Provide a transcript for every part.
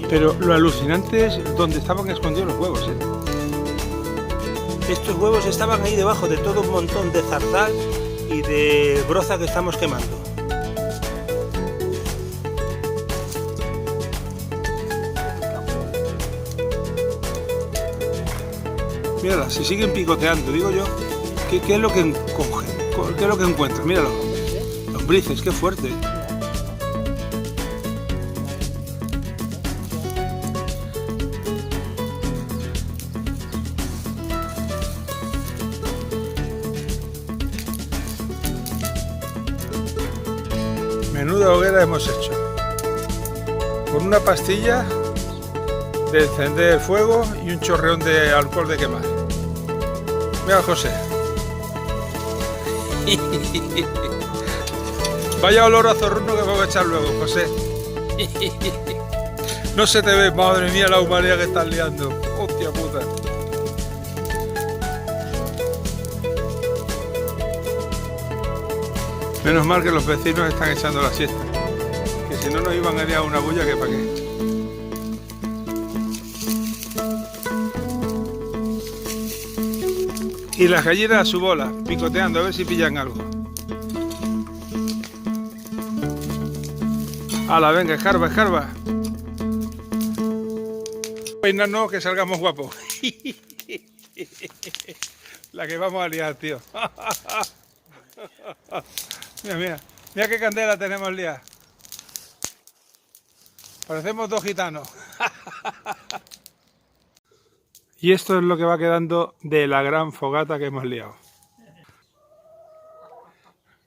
Pero lo alucinante es donde estaban escondidos los huevos, ¿eh? Estos huevos estaban ahí debajo de todo un montón de zarzal y de broza que estamos quemando. Mírala, si siguen picoteando, digo yo, ¿qué es lo que cogen? ¿Qué es lo que encuentran? Míralo. Lombrices, qué fuerte. Menuda hoguera hemos hecho. Con una pastilla de encender el fuego y un chorreón de alcohol de quemar. Mira, José. Vaya olor a zorruno que vamos a echar luego, José. No se te ve, madre mía, la humareda que estás liando. Hostia puta. Menos mal que los vecinos están echando la siesta. Que si no nos iban a liar una bulla que para qué. Y las gallinas a su bola, picoteando a ver si pillan algo. ¡Hala, venga, escarba, escarba! Peinarnos que salgamos guapos. La que vamos a liar, tío. Mira, mira, mira qué candela tenemos liada. Parecemos dos gitanos. Y esto es lo que va quedando de la gran fogata que hemos liado.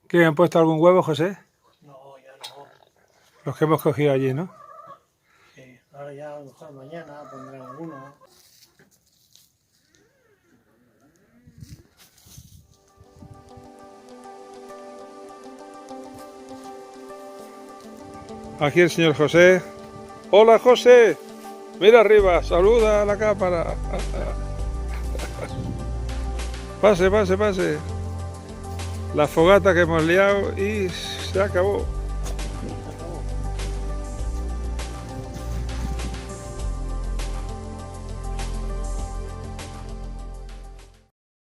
¿Que han puesto algún huevo, José? No, ya no. Los que hemos cogido allí, ¿no? Sí, ahora ya a lo mejor mañana pondrán alguno. Aquí el señor José. ¡Hola, José! Mira arriba, saluda a la cámara. Pase, pase, pase. La fogata que hemos liado y se acabó.